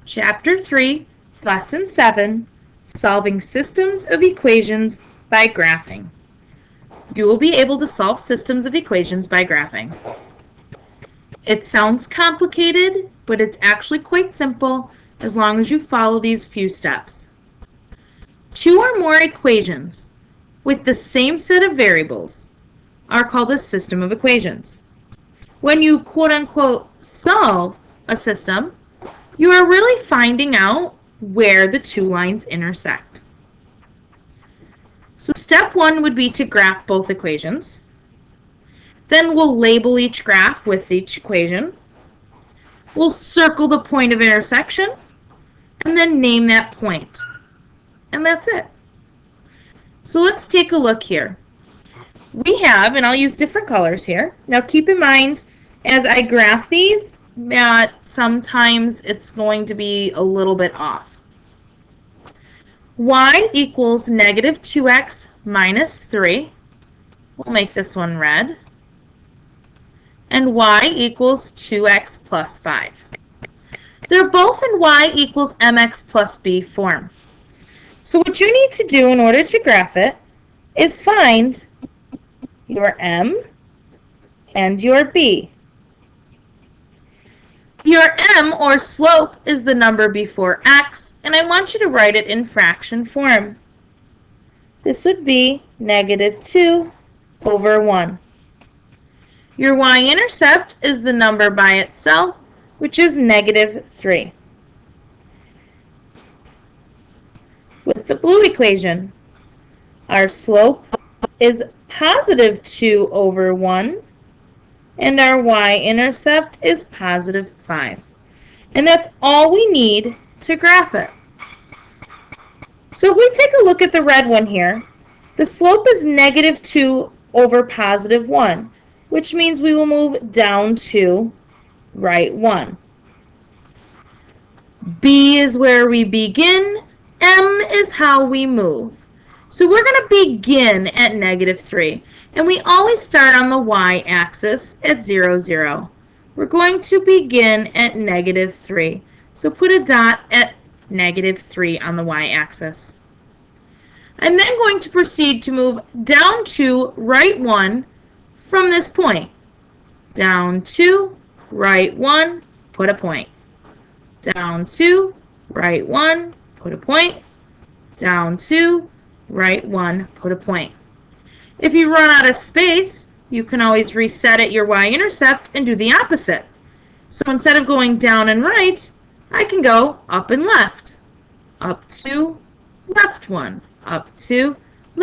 Chapter 3, Lesson 7, Solving Systems of Equations by Graphing. You will be able to solve systems of equations by graphing. It sounds complicated, but it's actually quite simple as long as you follow these few steps. Two or more equations with the same set of variables are called a system of equations. When you quote-unquote solve a system, you are really finding out where the two lines intersect. So step one would be to graph both equations. Then we'll label each graph with each equation. We'll circle the point of intersection and then name that point. And that's it. So let's take a look here. We have, and I'll use different colors here. Now keep in mind, as I graph these, that sometimes it's going to be a little bit off. Y equals negative 2x minus 3. We'll make this one red. And y equals 2x plus 5. They're both in y equals mx plus b form. So what you need to do in order to graph it is find your m and your b. Your m, or slope, is the number before x, and I want you to write it in fraction form. This would be negative 2 over 1. Your y-intercept is the number by itself, which is negative 3. With the blue equation, our slope is positive 2 over 1, and our y-intercept is positive 5. And that's all we need to graph it. So if we take a look at the red one here, the slope is negative 2 over positive 1, which means we will move down to right 1. B is where we begin. M is how we move. So we're going to begin at negative 3. And we always start on the y-axis at 0, 0. We're going to begin at negative 3. So put a dot at negative 3 on the y-axis. I'm then going to proceed to move down to right 1 from this point. Down to right 1, put a point. Down to right 1, put a point. Down to right 1, put a point. If you run out of space, you can always reset at your y-intercept and do the opposite. So instead of going down and right, I can go up and left. Up to left 1, up to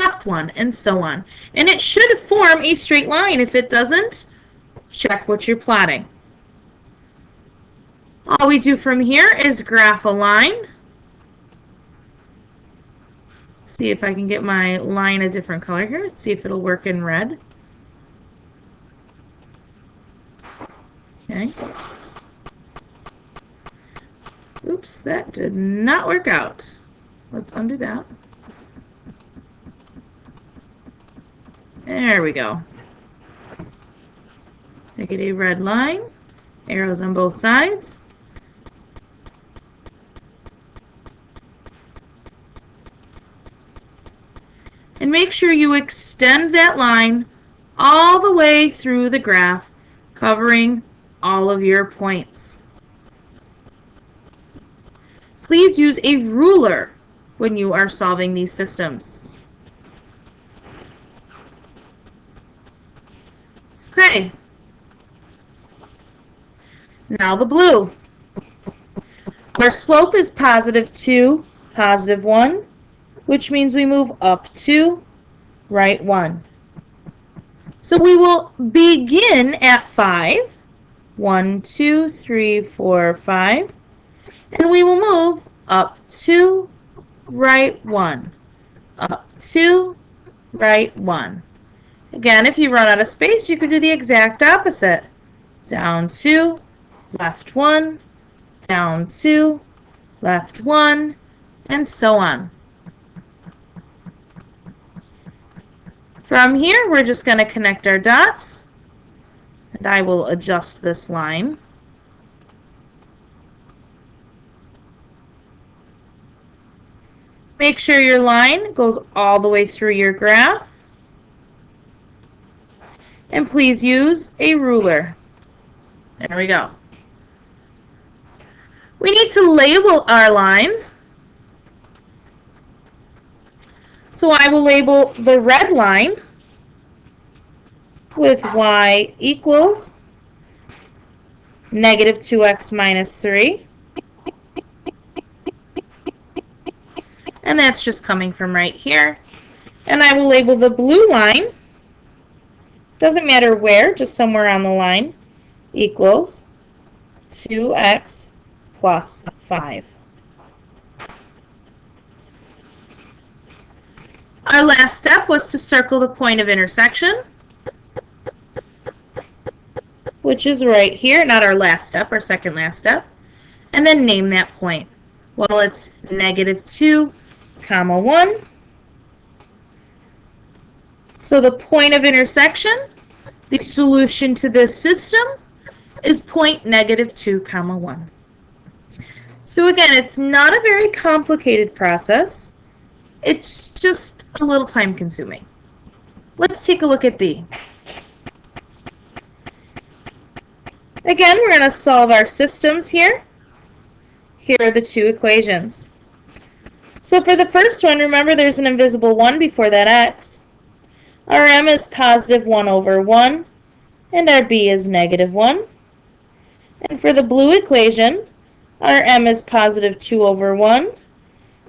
left 1, and so on. And it should form a straight line. If it doesn't, check what you're plotting. All we do from here is graph a line. See if I can get my line a different color here. Let's see if it'll work in red. Okay. Oops, that did not work out. Let's undo that. There we go. Make it a red line. Arrows on both sides. And make sure you extend that line all the way through the graph, covering all of your points. Please use a ruler when you are solving these systems. Okay. Now the blue. Our slope is positive 2, positive 1. Which means we move up to right 1. So we will begin at 5. 1, 2, 3, 4, 5. And we will move up to right 1. Up to right 1. Again, if you run out of space, you could do the exact opposite. Down 2, left 1, down 2, left 1, and so on. From here, we're just going to connect our dots, and I will adjust this line. Make sure your line goes all the way through your graph. And please use a ruler. There we go. We need to label our lines. So I will label the red line with y equals negative 2x minus 3. And that's just coming from right here. And I will label the blue line, doesn't matter where, just somewhere on the line, equals 2x plus 5. Our last step was to circle the point of intersection, which is right here, not our last step, our second last step, and then name that point. Well, it's negative 2, comma 1. So the point of intersection, the solution to this system, is point negative 2, comma 1. So again, it's not a very complicated process. It's just a little time consuming. Let's take a look at B. Again, we're going to solve our systems here. Here are the two equations. So for the first one, remember there's an invisible 1 before that x. Our m is positive 1 over 1, and our b is negative 1. And for the blue equation, our m is positive 2 over 1,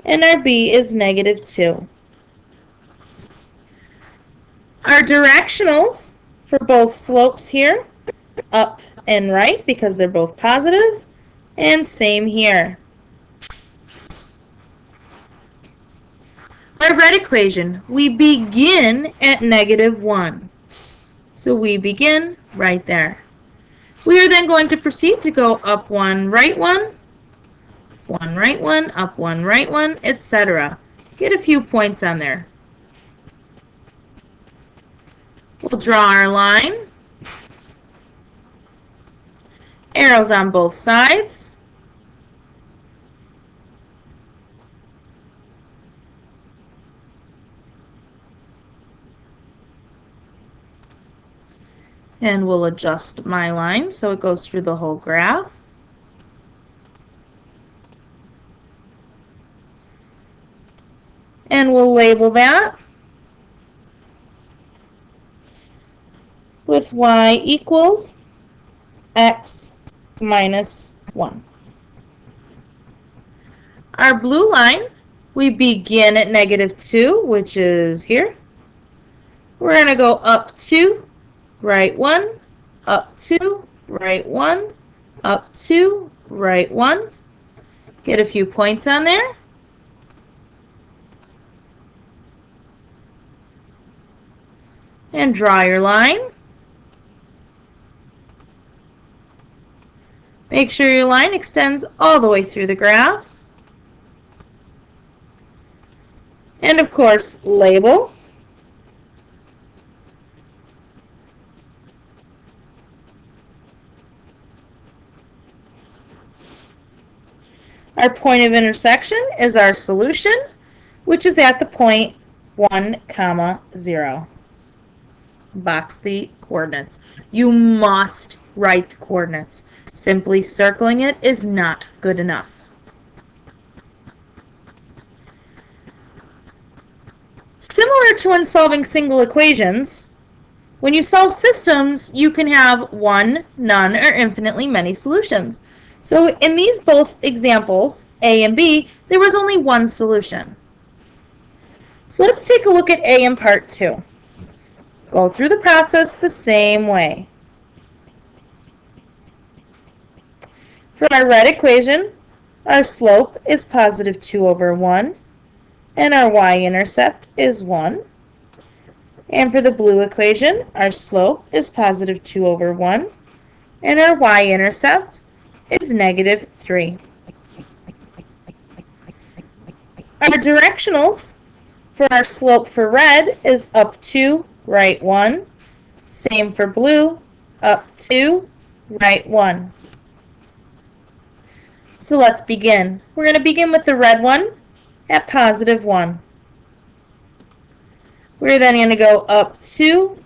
and our b is negative 2. Our directionals for both slopes here, up and right, because they're both positive, and same here. Our red equation, we begin at negative 1. So we begin right there. We are then going to proceed to go up 1, right 1, 1, right 1, up 1, right 1, etc. Get a few points on there. We'll draw our line. Arrows on both sides. And we'll adjust my line so it goes through the whole graph. And we'll label that with y equals x minus 1. Our blue line, we begin at negative 2, which is here. We're going to go up 2, right 1, up 2, right 1, up 2, right 1. Get a few points on there. And draw your line. Make sure your line extends all the way through the graph. And of course, label. Our point of intersection is our solution, which is at the point 1, 0. Box the coordinates. You must write the coordinates. Simply circling it is not good enough. Similar to when solving single equations, when you solve systems, you can have one, none, or infinitely many solutions. So in these both examples, A and B, there was only one solution. So let's take a look at A in part 2. Go through the process the same way. For our red equation, our slope is positive 2 over 1, and our y-intercept is 1. And for the blue equation, our slope is positive 2 over 1, and our y-intercept is negative 3. Our directionals for our slope for red is up 2, right 1. Same for blue, up 2, right 1. So let's begin. We're going to begin with the red one at positive 1. We're then going to go up 2,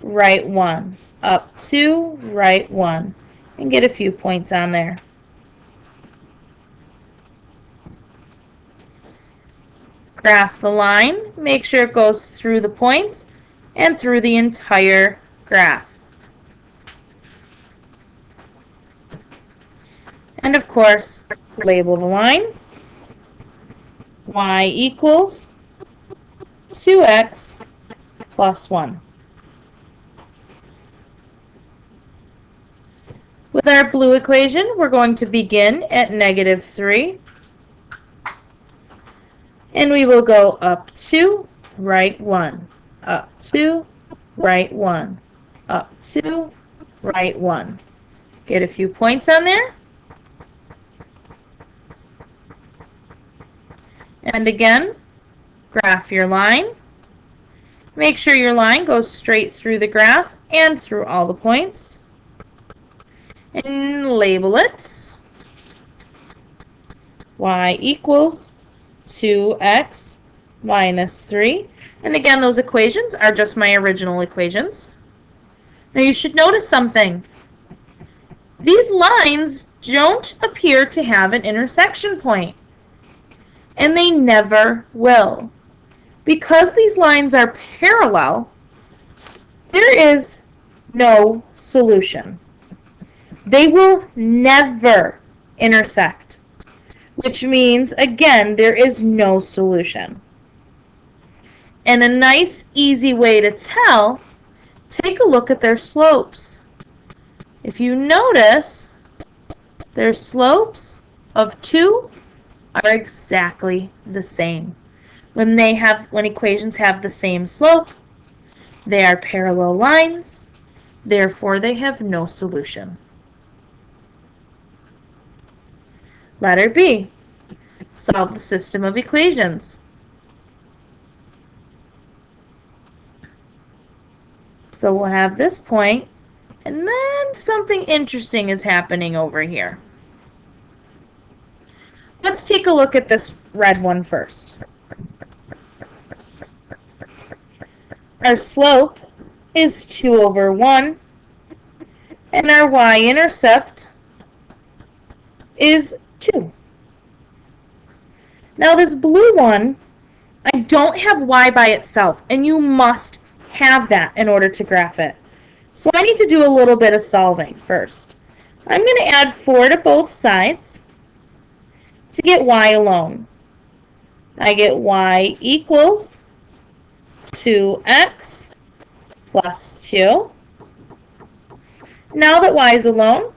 right 1, up 2, right 1, and get a few points on there. Graph the line, make sure it goes through the points and through the entire graph. And of course, label the line. Y equals 2x plus 1. With our blue equation, we're going to begin at negative 3. And we will go up 2, right 1, up 2, right 1, up 2, right 1. Get a few points on there. And again, graph your line. Make sure your line goes straight through the graph and through all the points. And label it. Y equals 2x minus 3. And again, those equations are just my original equations. Now you should notice something. These lines don't appear to have an intersection point. And they never will. Because these lines are parallel, there is no solution. They will never intersect, which means, again, there is no solution. And a nice, easy way to tell, take a look at their slopes. If you notice, their slopes of 2 are exactly the same. When equations have the same slope, they are parallel lines, therefore they have no solution. Letter B, solve the system of equations. So we'll have this point, and then something interesting is happening over here. Let's take a look at this red one first. Our slope is 2 over 1, and our y-intercept is 2. Now this blue one, I don't have y by itself, and you must have that in order to graph it. So I need to do a little bit of solving first. I'm going to add 4 to both sides to get y alone. I get y equals 2x plus 2. Now that y is alone,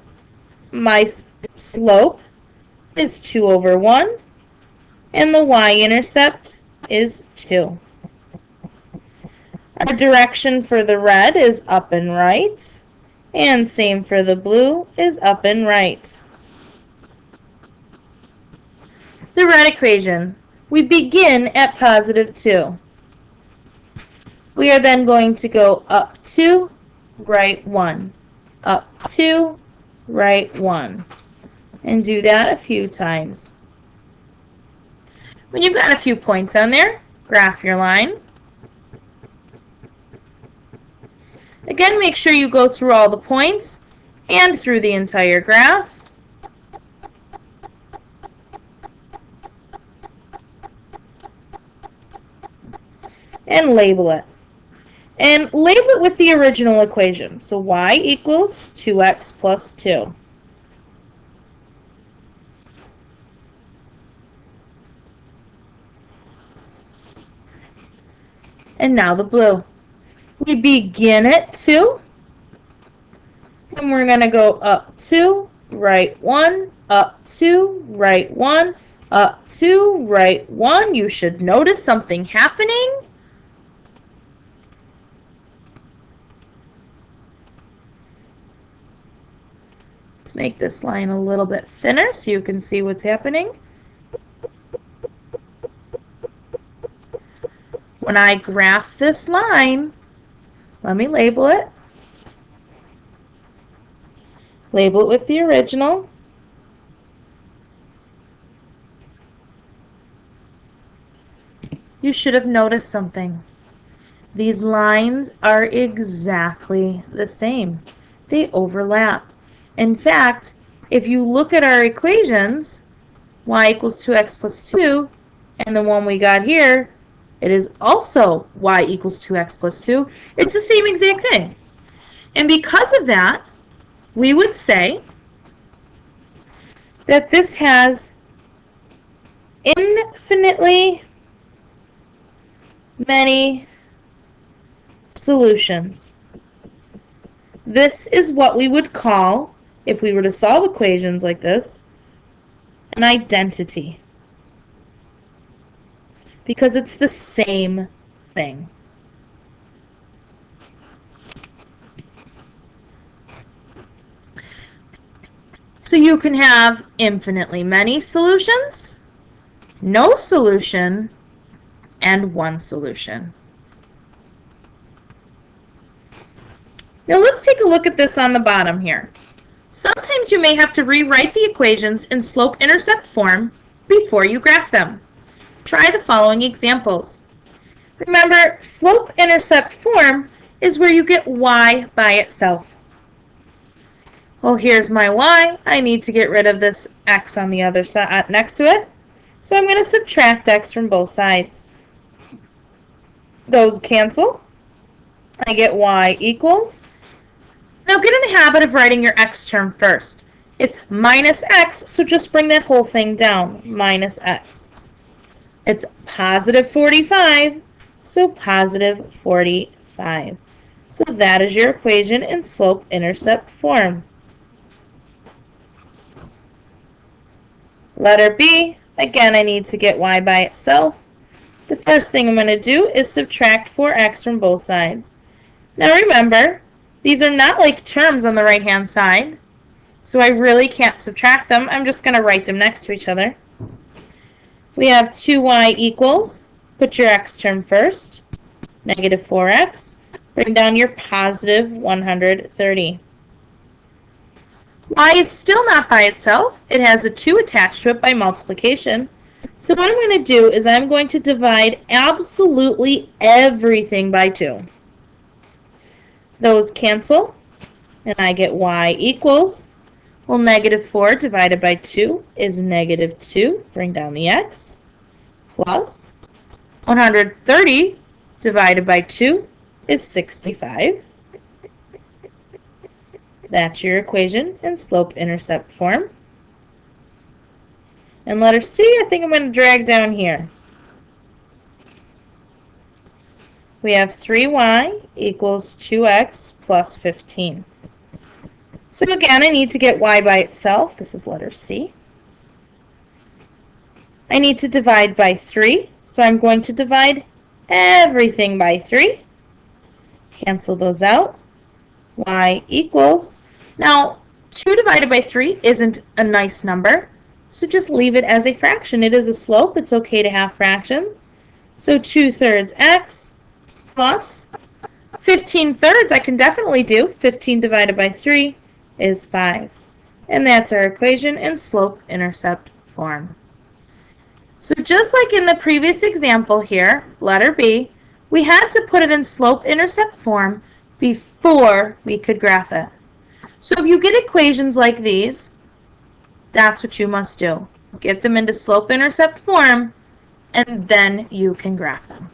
my slope is 2 over 1, and the y-intercept is 2. Our direction for the red is up and right, and same for the blue is up and right. The red equation, we begin at positive 2. We are then going to go up 2, right 1, up 2, right 1, and do that a few times. When you've got a few points on there, graph your line. Again, make sure you go through all the points and through the entire graph. And label it. And label it with the original equation. So y equals 2x plus 2. And now the blue. We begin at 2. And we're going to go up 2, right 1, up 2, right 1, up 2, right 1. You should notice something happening. Let's make this line a little bit thinner so you can see what's happening. When I graph this line, let me label it. Label it with the original. you should have noticed something. These lines are exactly the same. They overlap. In fact, if you look at our equations, y equals 2x plus 2, and the one we got here, it is also y equals 2x plus 2. It's the same exact thing. And because of that, we would say that this has infinitely many solutions. This is what we would call, if we were to solve equations like this, an identity. Because it's the same thing. So you can have infinitely many solutions, no solution, and one solution. Now let's take a look at this on the bottom here. Sometimes you may have to rewrite the equations in slope-intercept form before you graph them. Try the following examples. Remember, slope-intercept form is where you get y by itself. Well, here's my y. I need to get rid of this x on the other side next to it. So I'm going to subtract x from both sides. Those cancel. I get y equals. Now get in the habit of writing your x term first. It's minus x, so just bring that whole thing down. Minus x. It's positive 45, so positive 45. So that is your equation in slope-intercept form. Letter B, again, I need to get y by itself. The first thing I'm going to do is subtract 4x from both sides. Now remember, these are not like terms on the right-hand side, so I really can't subtract them. I'm just going to write them next to each other. We have 2y equals, put your x term first, negative 4x. Bring down your positive 130. Y is still not by itself. It has a 2 attached to it by multiplication. So what I'm going to do is I'm going to divide absolutely everything by 2. Those cancel, and I get y equals, well, negative 4 divided by 2 is negative 2. Bring down the x. Plus 130 divided by 2 is 65. That's your equation in slope-intercept form. And letter C, I think I'm going to drag down here. We have 3y equals 2x plus 15. So again, I need to get y by itself. This is letter C. I need to divide by 3, so I'm going to divide everything by 3. Cancel those out. Y equals, now 2 divided by 3 isn't a nice number, so just leave it as a fraction. It is a slope. It's okay to have fractions. So 2/3 x plus 15/3 I can definitely do. 15 divided by 3 is 5. And that's our equation in slope-intercept form. So just like in the previous example here, letter B, we had to put it in slope-intercept form before we could graph it. So if you get equations like these, that's what you must do. Get them into slope-intercept form, and then you can graph them.